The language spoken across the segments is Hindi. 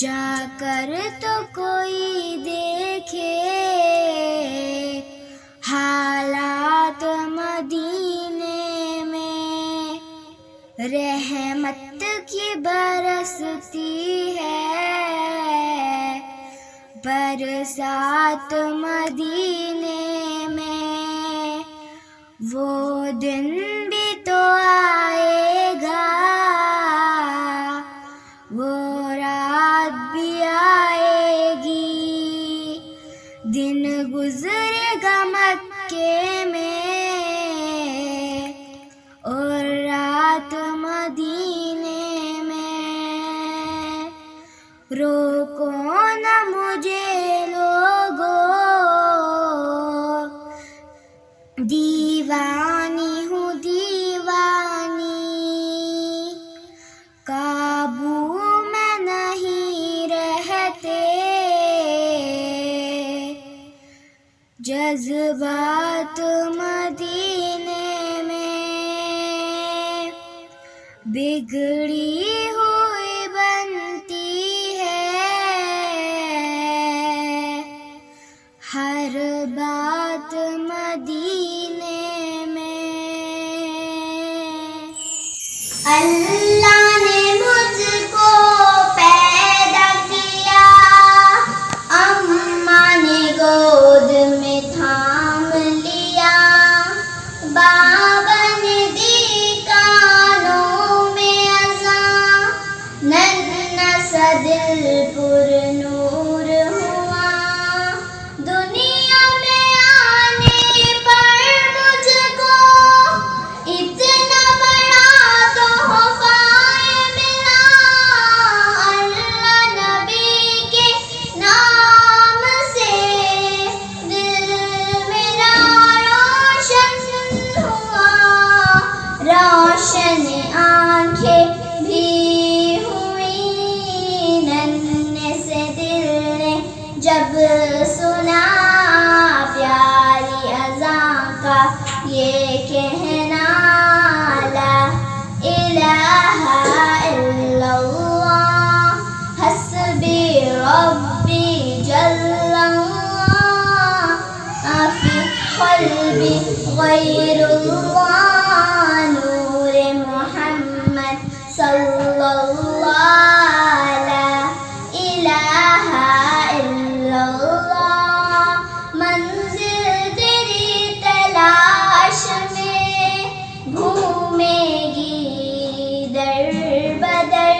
जाकर तो कोई देखे हालात मदीने में, रहमत की बरसती है बरसात मदीने में। वो दिन भी तो आएगा, वो रात भी आएगी। दिन गुजरेगा मक्के में और रात मदीने में। रोको न मुझे लोगों, दीवानी हूँ दीवानी, काबू में नहीं रहते जज्बात मदीने में। बिगड़ी हुई बनती है हर बात मदीने में। अल्लाह ने मुझको पैदा किया, अम्मा ने गोद में थाम लिया, बाबा ने दी कानों में अज़ां, नन्हा सा दिल पुरनूर हुआ। दुनिया में आने पर मुझको इतना बड़ा तोहफ़ा मिला। अल्लाह नबी के नाम से दिल मेरा रोशन हुआ, रोशन आँखें भी हुई। नन्हे से दिल ने जब सुना प्यारी अज़ां का ये कहना, ला इलाहा इल्लल्लाह हस्बी रब्बी जल्लल्लाह, आफी क़ल्बी ग़ैरुल्लाह, नूरे मोहम्मद सल्लल्लाह, ला इलाहा इल्लल्लाह। मंजिल तेरी तलाश में घूमेगी दर बदर,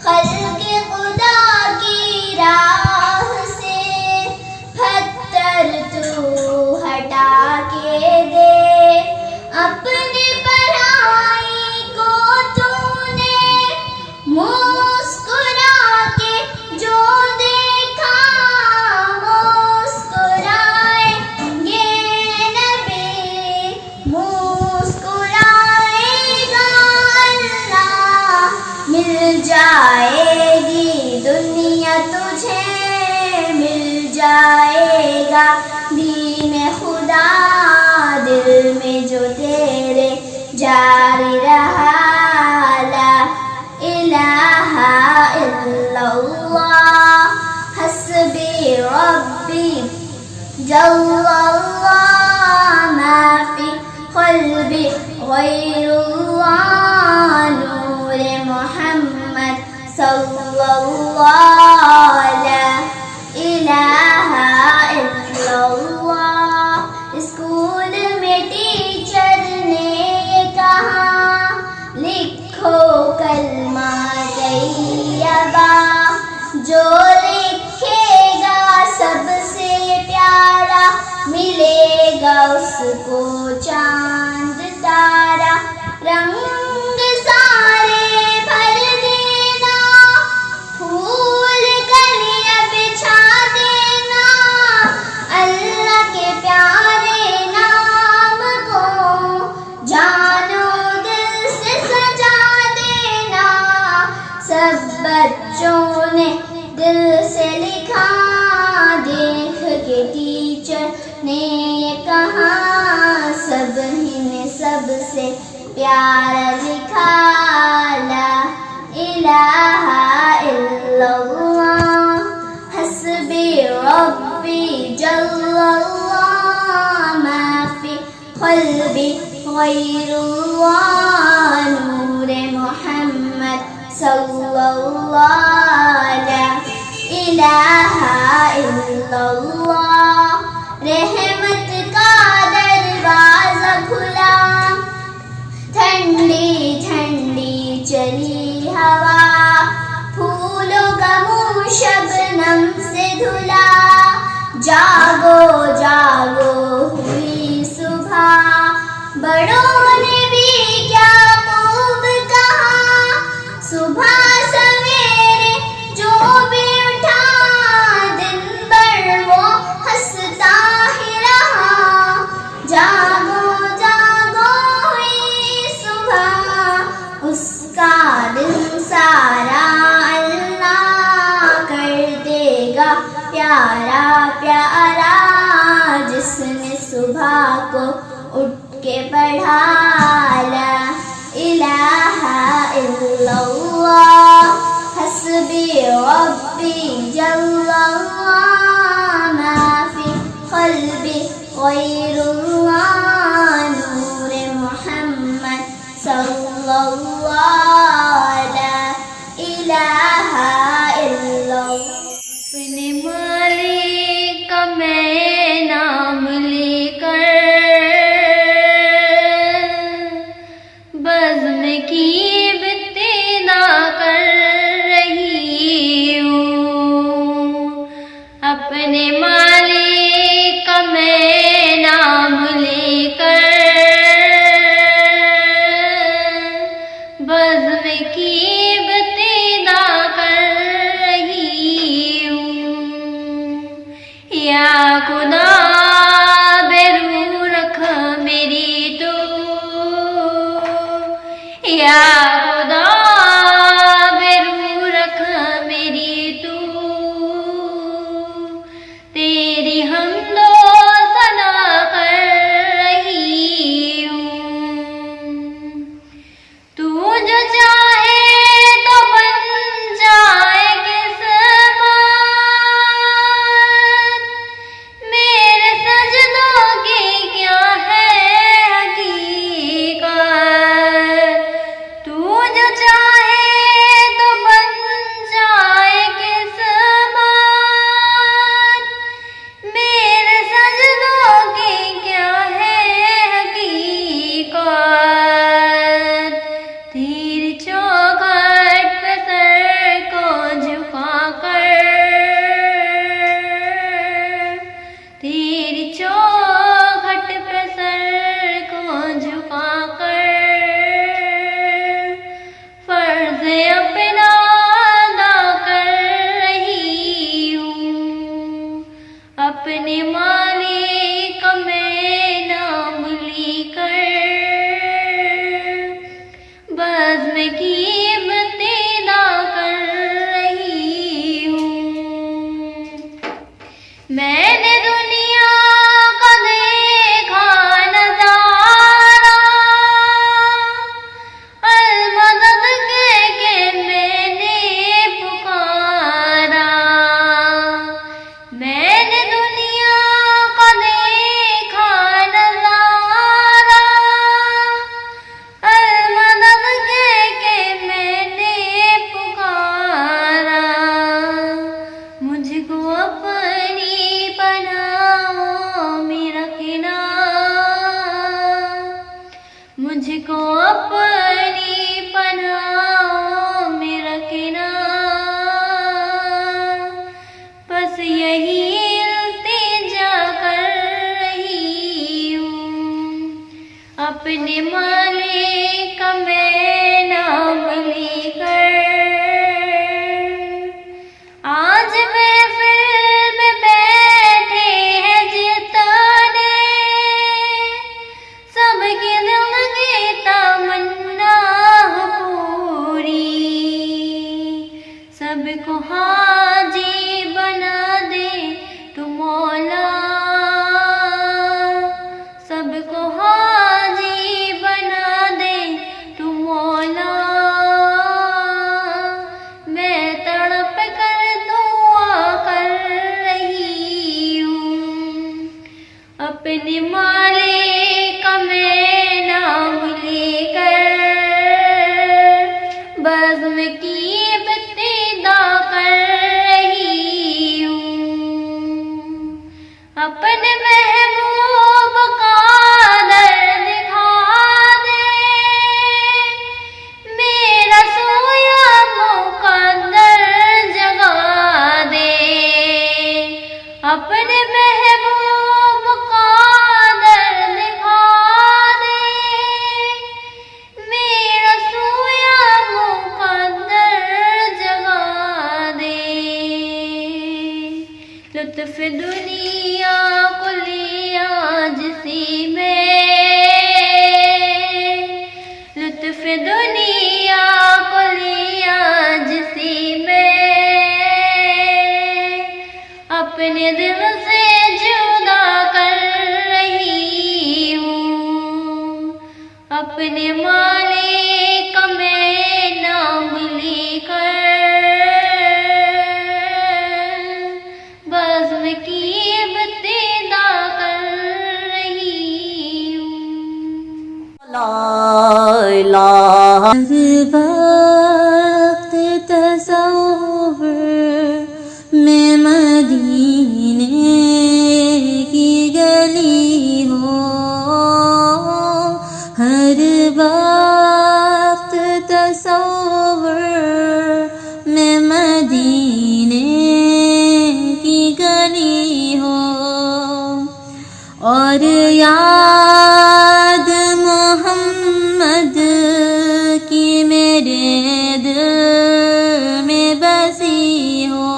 खल्क़ खुदा की राह से पत्थर तू हटा के दे। अपने पराई को तूने मुस्कुरा के जो देखा, मुस्कुराएंगे नबी, मुस्कुराएगा अल्लाह। मिल जाएगी दुनिया तुझे, मिल जाएगा दीन खुदा, दिल में जो तेरे जारी रहा, ला इलाहा इल्लल्लाह हस्बी रब्बी जल्लल्लाह, माफी क़ल्बी ग़ैरुल्लाह, नूरे मोहम्मद सल्लल्लाह, ला इलाहा इल्लल्लाह। स्कूल में टीचर ने ये कहा, लिखो कलमा तैयबा, जो लिखेगा सबसे प्यारा, मिलेगा उसको चांद तारा। रंग सारे भर देना, फूल कलियां बिछा देना, अल्लाह के प्यारे नाम को जानो दिल से सजा देना। सब बच्चों ने दिल से लिखा, देख के टीचर ने ये कहा, सब ही ने सबसे प्यारा लिखा, ला इलाहा इल्लल्लाह। क़ल्बी ग़ैरुल्लाह नूरे मोहम्मद सल्लल्लाहु ला इलाहा इल्लल्लाह। रहमत का दरवाज़ा खुला, ठंडी ठंडी चली हवा, फूलों का मुँह शबनम से धुला। जागो जागो हुई सुबह, बड़ों ने भी क्या खूब कहा। सुबह सवेरे जो भी उठा, दिन भर वो हंसता ही रहा। जागो जागो हुई सुबह, उसका दिन सारा अल्लाह कर देगा प्यारा प्यारा। जिसने सुबह को उठ के पढ़ा ला इलाहा इल्लल्लाह, हस्बी रब्बी जल्लल्लाह, मा फी क़ल्बी ग़ैरुल्लाह नूरे मोहम्मद सल्लल्लाहु ला इलाहा इल्लल्लाह। अपने मालिक का मैं नाम लेकर बज़्म की इब्तिदा कर रही हूँ। अपने मालिक का मैं नाम लेकर बज़्म की इब्तिदा कर रही हूँ। या खुदा बेरू रख मेरी तू, या खुदा बेरू रख मेरी तू। तेरी हमदो सना कर रही हूँ। तू जो चाहे तो बन जाए किस्मत, मेरे सजदों की क्या है हकीकत। तू जो चाहे तो बन जाए किस्मत, मेरे सजदों की क्या है हकीकत। तेरी चौखट पे सर को झुकाकर, तेरी चौखट पे सर को झुकाकर फर्ज अपना अदा कर रही हूँ। अपने मालिक का मैं नाम लेकर बज़्म की इब्तिदा कर रही हूँ। मैंने दुनिया का देखा नज़ारा, अल-मदद कह के मैंने पुकारा। मैंने दुनिया का देखा नज़ारा, अल-मदद कह के मैंने पुकारा। मुझको अपनी पनाहों में रखना, मुझको अपनी पनाहों में रखना। बस यही इल्तिजा कर रही हूँ। अपने मालिक का मैं नाम लेकर आज महफिल में बैठे हैं जितने, सबकी ज़िंदगी तमन्ना पूरी। सबको हाजी बना दे तू मौला, सबको हाजी बना दे तू मौला। मैं तड़प कर दुआ कर रही हूँ। अपने मालिक कमें नाम लेकर बज़्म की इब्तिदा कर रही हूँ। अपने महबूब का दर दिखा दे, मेरा सोया मुक़द्दर जगा दे। अपने महबूब का दर दिखा दे, मेरा सोया मुक़द्दर जगा दे। लुत्फ़ दुनिया को लिया जिसी में, लुत्फ़ दुनिया को लिया जिसी में, अपने दिल से जुदा कर रही हूँ। अपने मालिक में नाम लेकर बज़्म की इब्तिदा कर रही हूँ। वक्त तसव्वुर में मदीने की गली हो, हर वक्त तसव्वुर में मदीने की गली हो, और याद मोहम्मद की मेरे दिल में बसी हो,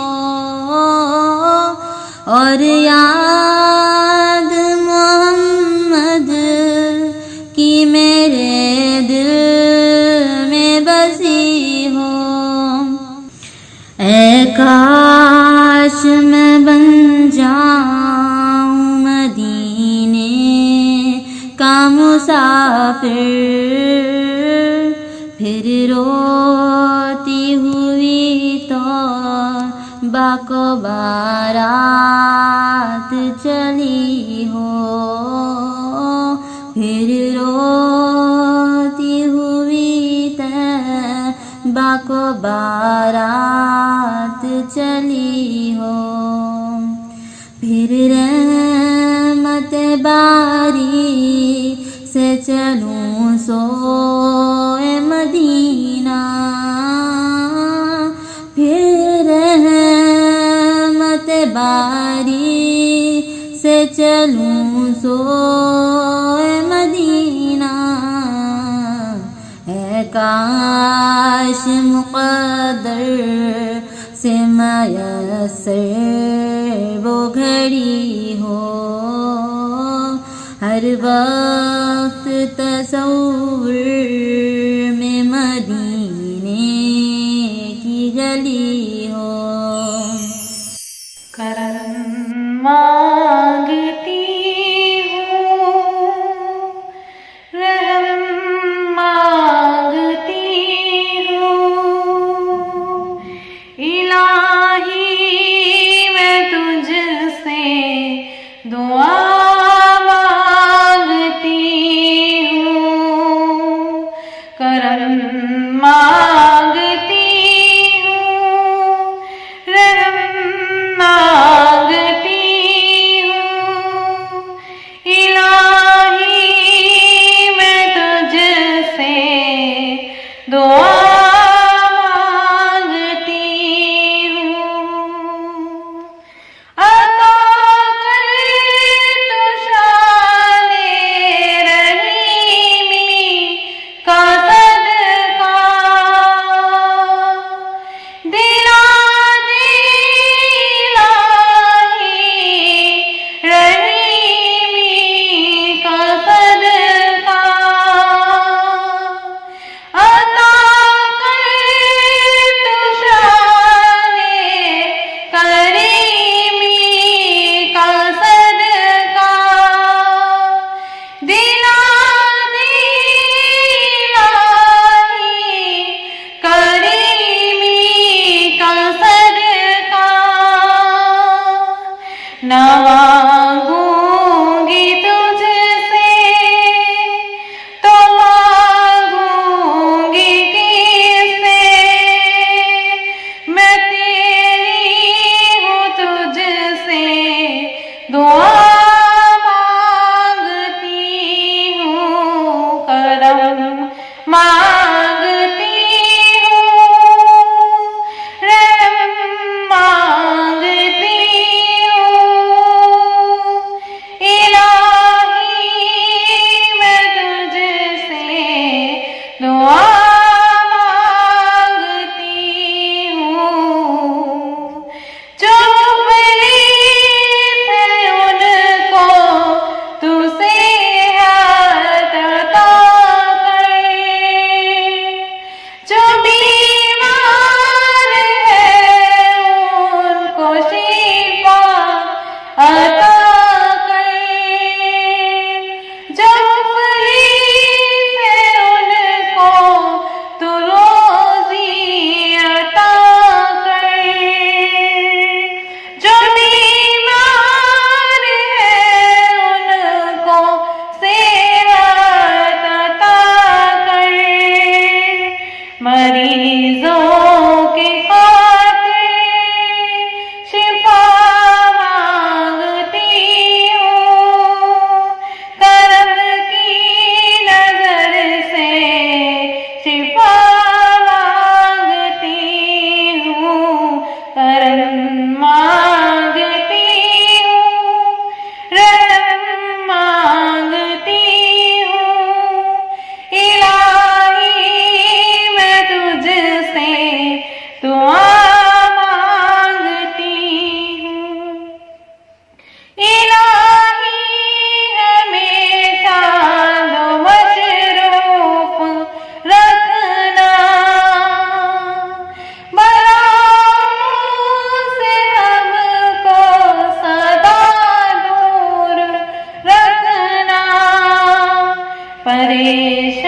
और याद मोहम्मद की मेरे दिल में बसी हो। ऐ काश मैं बन जाऊं मदीने का मुसाफिर, फिर रोती हुई तो बाको बारात चली हो, फिर रोती हुई तो बाको बारात चली हो। फिर रहमत बारी से चलूं सोए मदीना, फिर रहमत बारी से चलूं सोए मदीना। है काश मुक़द्दर से मयस्सर वो घड़ी हो, हर वक्त तसव्वुर में मदीने की गली हो। करम मांगती हूँ, रहम मांगती हूँ, इलाही मैं तुझसे दुआ मांगती हूँ। करम मांगती हूँ, रहम मांगती हूँ, इलाही मैं तुझसे दुआ मांगती हूँ। अता कर तू शाने रहीमी का सदका, दिला दे इलाही रहीमी का सदका। अता कर तू शाने करीमी का सदका, दिला दे इलाही करीमी का सदका। ना मांगूंगी तुझसे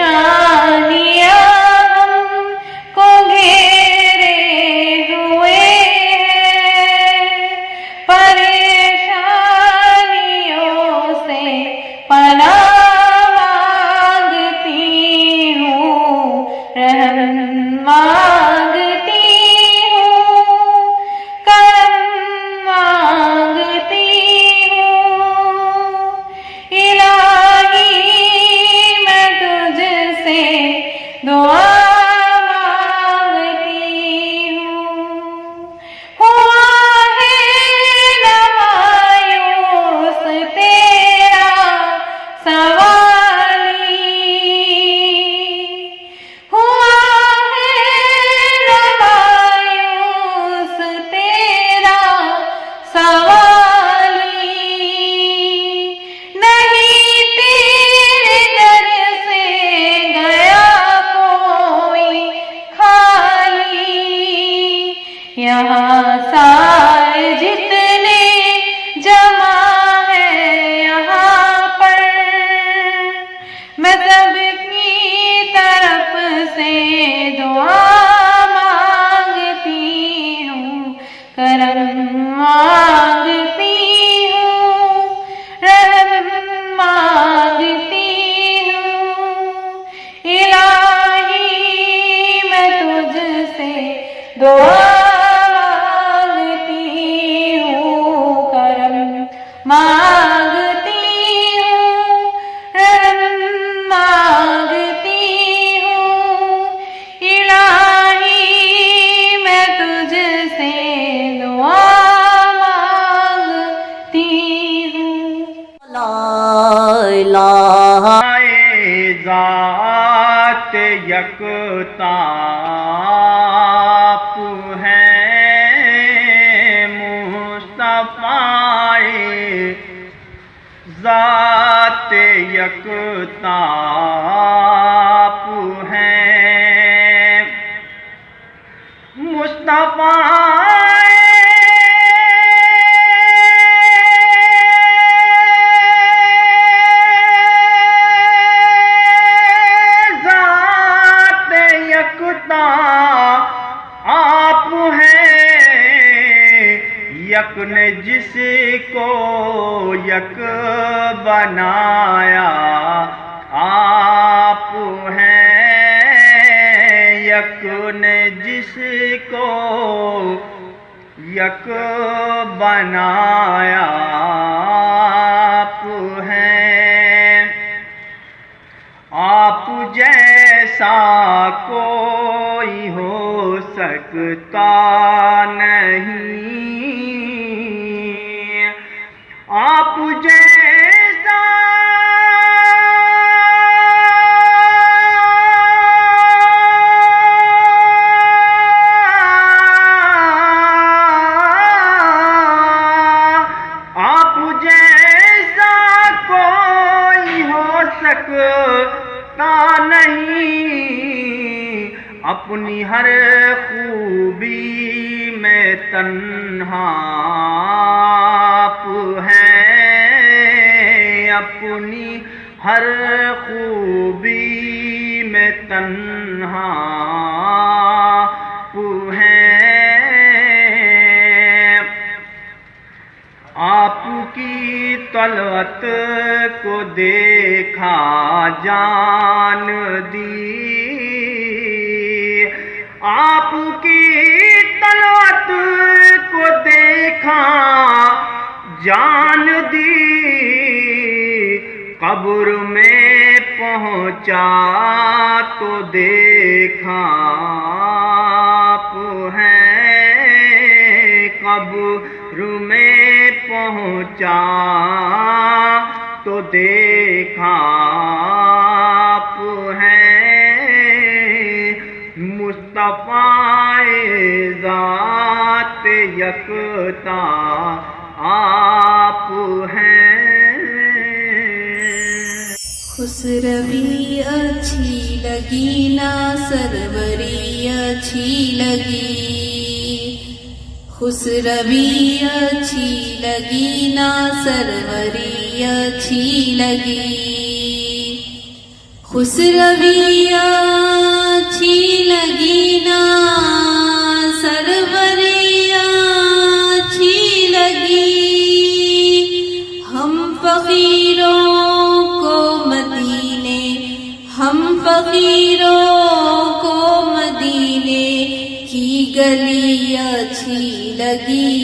परेशानियां हमको घेरे हुए हैं, परेशानियों से पनाह मांगती हूँ, रहम मांगती हूँ, करम मांगती हूँ। इलाही मैं तुझसे दुआ मांगती हूँ। हुआ है न मायूस तेरा सवाली, हुआ है न मायूस तेरा सवाली। नहीं तेरे दर से गया कोई खाली, यहाँ सारे जितने जमा है यहाँ पर, मैं सबकी तरफ से दुआ मांगती हूँ, करम मांगती हूँ, रहम मांगती हूँ। इलाही मैं तुझसे दुआ मांगती हूँ, करम मांगती हूँ, रहम मांगती हूँ। इलाही मैं तुझसे दुआ मांगती हूँ। ला इलाहा ज़ात यकताप है, मुस्तफ़ाए ज़ात यकताप है, मुस्तफ़ा आप हैं, यक ने जिसको यक बनाया आप हैं, यक ने जिसको यक बनाया आप हैं। आप जैसा कोई हो सकता नहीं, आप जैसा आप जैसा कोई हो सकता नहीं, अपनी हर खूबी में तन्हा आप हैं, अपनी हर खूबी में तन्हा आप हैं। आपकी तलवत को देखा जान दी, आपकी तलवत को देखा जान दी, कब्र में पहुँचा तो देखा आप हैं, कब्र में पहुँचा तो देखा आप हैं, मुस्तफ़ाए ज़ात यकता आप हैं। खुसरवी अच्छी लगी ना सरवरी अच्छी लगी, खुसरवी अच्छी लगी ना सरवरी अच्छी लगी, खुसरविया अच्छी लगी ना सरवरिया अच्छी लगी हम फकीरों को मदीने की गली अच्छी लगी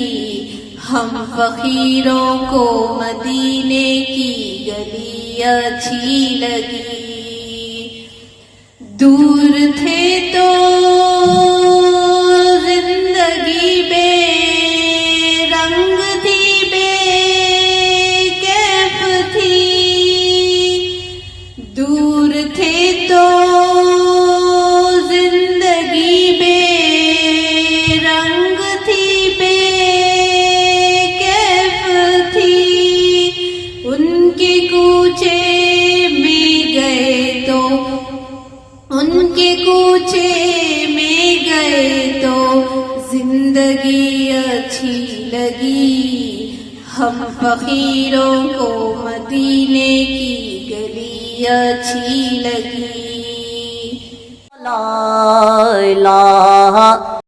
हम फकीरों को मदीने की गली अच्छी लगी दूर थे तो जिंदगी बेरंग थी बेकैफ थी दूर थे तो जिंदगी बेरंग थी बेकैफ थी उनके कूचे में गए तो जिंदगी अच्छी लगी हम फकीरों को मदीने की गली अच्छी लगी ला इलाहा